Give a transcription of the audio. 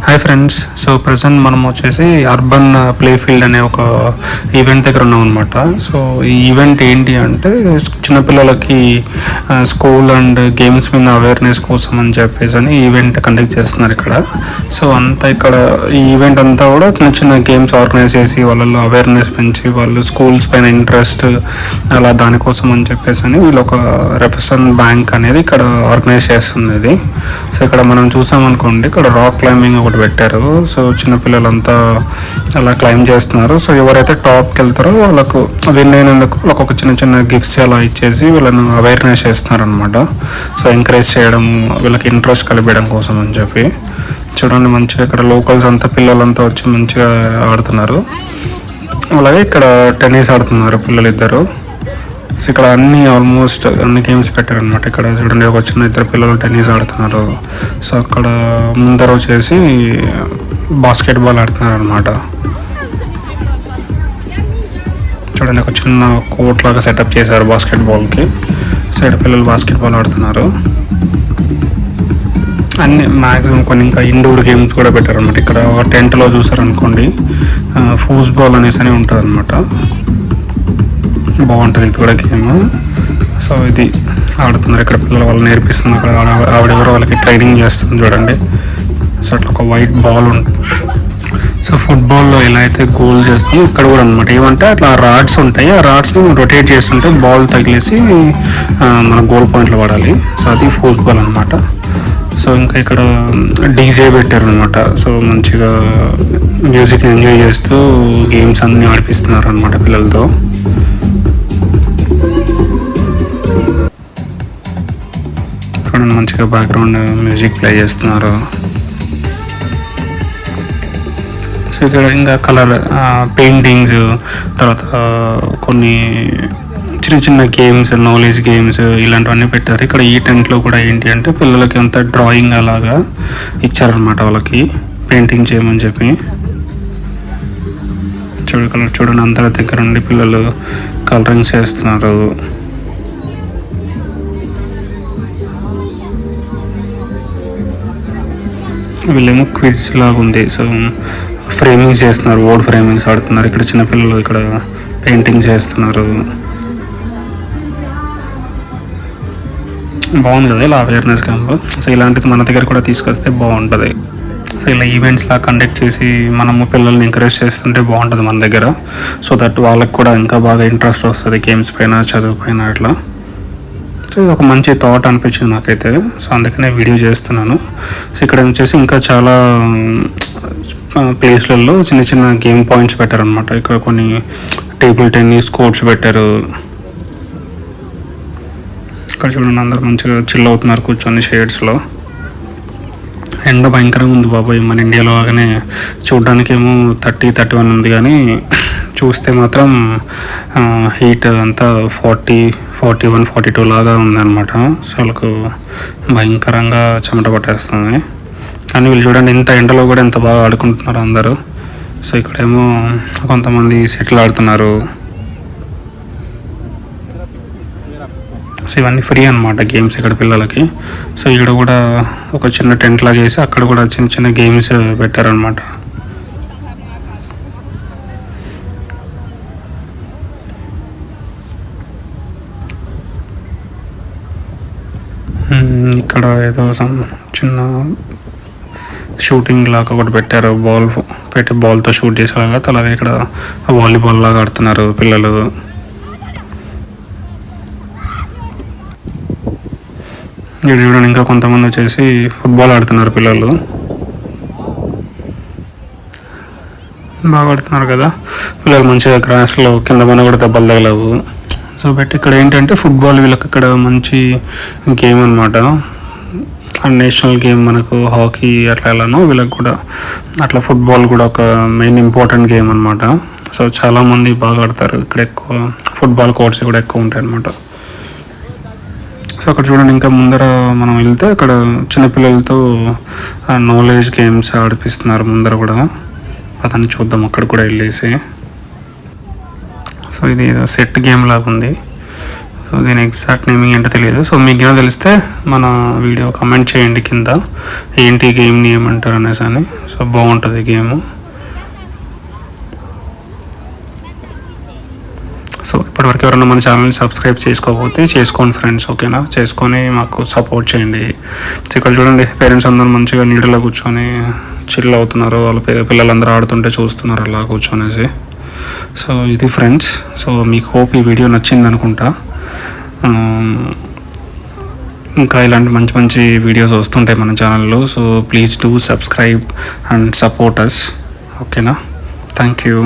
Hi friends. So present మనం వచ్చేసి urban play field అనే ఒక ఈవెంట్ దగ్గర ఉన్నాం అనమాట. సో ఈ ఈవెంట్ ఏంటి అంటే చిన్నపిల్లలకి స్కూల్ అండ్ గేమ్స్ మీద అవేర్నెస్ కోసం అని చెప్పేసి అని ఈవెంట్ కండక్ట్ చేస్తున్నారు ఇక్కడ. సో అంతా ఇక్కడ ఈ ఈవెంట్ అంతా కూడా చిన్న చిన్న గేమ్స్ ఆర్గనైజ్ చేసి వాళ్ళలో అవేర్నెస్ పెంచి వాళ్ళు స్కూల్స్ పైన ఇంట్రెస్ట్ అలా దానికోసం అని చెప్పేసి అని వీళ్ళు ఒక రెఫ్సన్ బ్యాంక్ అనేది ఇక్కడ ఆర్గనైజ్ చేస్తుంది ఇది. సో ఇక్కడ మనం చూసామనుకోండి, ఇక్కడ రాక్ క్లైంబింగ్ ఒకటి పెట్టారు. సో చిన్నపిల్లలంతా అలా క్లైంబ్ చేస్తున్నారు. సో ఎవరైతే టాప్కి వెళ్తారో వాళ్ళకు విన్ అయినందుకు వాళ్ళకు ఒక చిన్న చిన్న గిఫ్ట్స్ అలా ఇచ్చేసి వీళ్ళను అవేర్నెస్ చేస్తున్నారు అనమాట. సో ఎంకరేజ్ చేయడం, వీళ్ళకి ఇంట్రెస్ట్ కలిపేయడం కోసం అని చెప్పి. చూడండి మంచిగా ఇక్కడ లోకల్స్ అంతా పిల్లలంతా వచ్చి మంచిగా ఆడుతున్నారు. అలాగే ఇక్కడ టెన్నిస్ ఆడుతున్నారు పిల్లలు ఇద్దరు. సో ఇక్కడ ఆల్మోస్ట్ అన్ని గేమ్స్ పెట్టారనమాట. ఇక్కడ చూడండి ఒక చిన్న ఇద్దరు పిల్లలు టెన్నిస్ ఆడుతున్నారు. సో అక్కడ ముందర వచ్చేసి బాస్కెట్బాల్ ఆడుతున్నారు అనమాట. చూడండి ఒక చిన్న కోర్ట్ లాగా సెటప్ చేశారు బాస్కెట్బాల్కి. సైడ్ పిల్లలు బాస్కెట్బాల్ ఆడుతున్నారు. అన్ని మ్యాక్సిమం కొన్ని ఇంకా ఇండోర్ గేమ్స్ కూడా పెట్టారనమాట. ఇక్కడ ఒక టెంట్లో చూసారనుకోండి, ఫూట్బాల్ అనేసి అని ఉంటుంది అనమాట. బాగుంటుంది ఇది కూడా గేమ్. సో ఇది ఆడుతున్నారు ఇక్కడ పిల్లలు, వాళ్ళు నేర్పిస్తున్నారు. అక్కడ ఆవిడెవరో వాళ్ళకి ట్రైనింగ్ చేస్తుంది చూడండి. సో అట్లా ఒక వైట్ బాల్ ఉంటుంది. సో ఫుట్బాల్లో ఎలా అయితే గోల్ చేస్తామో ఇక్కడ కూడా అనమాట. ఏమంటే అట్లా రాడ్స్ ఉంటాయి, ఆ రాడ్స్ని రొటేట్ చేస్తుంటే బాల్ తగిలేసి మన గోల్ పాయింట్లో పడాలి. సో అది ఫుట్బాల్ అనమాట. సో ఇంకా ఇక్కడ డీజే పెట్టారు అనమాట. సో మంచిగా మ్యూజిక్ని ఎంజాయ్ చేస్తూ గేమ్స్ అన్నీ ఆడిపిస్తున్నారు అనమాట పిల్లలతో. చూడండి మంచిగా బ్యాక్గ్రౌండ్ మ్యూజిక్ ప్లే చేస్తున్నారు. సో ఇక్కడ ఇంకా కలర్ పెయింటింగ్స్, తర్వాత కొన్ని చిన్న చిన్న గేమ్స్, నాలెడ్జ్ గేమ్స్ ఇలాంటివన్నీ పెట్టారు. ఇక్కడ ఈ టెంట్లో కూడా ఏంటి అంటే పిల్లలకి అంతా డ్రాయింగ్ అలాగా ఇచ్చారనమాట, వాళ్ళకి పెయింటింగ్ చేయమని చెప్పి. చూడండి అందరి దగ్గర ఉండి పిల్లలు కలరింగ్స్ చేస్తున్నారు. వీళ్ళేమో క్విజ్ లాగా ఉంది. సో ఫ్రేమింగ్స్ చేస్తున్నారు, ఓల్డ్ ఫ్రేమింగ్స్ ఆడుతున్నారు. ఇక్కడ చిన్నపిల్లలు ఇక్కడ పెయింటింగ్స్ చేస్తున్నారు. బాగుంది కదా ఇలా అవేర్నెస్ క్యాంప్. సో ఇలాంటిది మన దగ్గర కూడా తీసుకొస్తే బాగుంటుంది. సో ఇలా ఈవెంట్స్లా కండక్ట్ చేసి మనము పిల్లల్ని ఎంకరేజ్ చేస్తుంటే బాగుంటుంది మన దగ్గర. సో దట్ వాళ్ళకి కూడా ఇంకా బాగా ఇంట్రెస్ట్ వస్తుంది గేమ్స్ పైన, చదువు పైన అట్లా. సో ఇది ఒక మంచి థాట్ అనిపించింది నాకైతే. సో అందుకనే వీడియో చేస్తున్నాను. సో ఇక్కడ వచ్చేసి ఇంకా చాలా ప్లేస్లలో చిన్న చిన్న గేమ్ పాయింట్స్ పెట్టారనమాట. ఇక్కడ కొన్ని టేబుల్ టెన్నిస్ కోర్ట్స్ పెట్టారు. ఇక్కడ చూడండి అందరూ మంచిగా చిల్ అవుతున్నారు కూర్చొని షేడ్స్లో. ఎండ భయంకరంగా ఉంది బాబాయ్, మన ఇండియాలో లాగానే. చూడడానికేమో 30-31 ఉంది, కానీ చూస్తే మాత్రం హీట్ అంతా 40-41-42 లాగా ఉందన్నమాట. సో వాళ్ళకు భయంకరంగా చెమట పట్టేస్తుంది. కానీ వీళ్ళు చూడండి ఇంత ఎండలో కూడా ఎంత బాగా ఆడుకుంటున్నారు అందరూ. సో ఇక్కడేమో కొంతమంది సెటిల్ ఆడుతున్నారు. సో ఇవన్నీ ఫ్రీ అనమాట గేమ్స్ ఇక్కడ పిల్లలకి. సో ఇక్కడ కూడా ఒక చిన్న టెంట్ లాగా వేసి అక్కడ కూడా చిన్న చిన్న గేమ్స్ పెట్టారనమాట. ఇక్కడ ఏదో చిన్న షూటింగ్ లాగా ఒకటి పెట్టారు, బాల్ పెట్టి బాల్తో షూట్ చేసేలాగా. అలాగే ఇక్కడ వాలీబాల్ లాగా ఆడుతున్నారు పిల్లలు. ఇక్కడ చూడండి ఇంకా కొంతమంది వచ్చేసి ఫుట్బాల్ ఆడుతున్నారు పిల్లలు. బాగా ఆడుతున్నారు కదా పిల్లలు, మంచిగా గ్రాస్లో కింద పైన కూడా దెబ్బలు తగలవు. సో బట్ ఇక్కడ ఏంటంటే ఫుట్బాల్ వీళ్ళకి ఇక్కడ మంచి గేమ్ అనమాట. నేషనల్ గేమ్ మనకు హాకీ అట్లా ఎలానో వీళ్ళకి కూడా అట్లా ఫుట్బాల్ కూడా ఒక మెయిన్ ఇంపార్టెంట్ గేమ్ అనమాట. సో చాలామంది బాగా ఆడతారు ఇక్కడ. ఎక్కువ ఫుట్బాల్ కోర్ట్స్ కూడా ఎక్కువ ఉంటాయి అనమాట. సో అక్కడ చూడండి ఇంకా ముందర మనం వెళ్తే అక్కడ చిన్నపిల్లలతో నాలెడ్జ్ గేమ్స్ ఆడిపిస్తున్నారు ముందర కూడా. అతన్ని చూద్దాం అక్కడ కూడా వెళ్ళేసి. సో ఇది ఏదో సెట్ గేమ్ లాగా ఉంది. సో సో దీని ఎగ్జాక్ట్ నేమింగ్ ఏంటో తెలియదు. సో మీకు ఏమైనా తెలిస్తే మన వీడియో కమెంట్ చేయండి కింద, ఏంటి గేమ్ని ఏమంటారు అనేసి అని. సో బాగుంటుంది గేమ్. సో ఇప్పటివరకు ఎవరైనా మన ఛానల్ని సబ్స్క్రైబ్ చేసుకోకపోతే చేసుకోండి ఫ్రెండ్స్, ఓకేనా? చేసుకొని మాకు సపోర్ట్ చేయండి. ఇక్కడ చూడండి, పేరెంట్స్ అందరూ మంచిగా నీడలో కూర్చొని చిల్ అవుతున్నారు, వాళ్ళ పిల్లలందరూ ఆడుతుంటే చూస్తున్నారు అలా కూర్చొనేసి. సో ఇది ఫ్రెండ్స్. సో మీకు హోప్ ఈ వీడియో నచ్చింది అనుకుంటా. ఇంకా ఇలాంటి మంచి మంచి వీడియోస్ వస్తుంటాయి మన ఛానల్లో. So please do subscribe and support us, ఓకేనా? Thank you.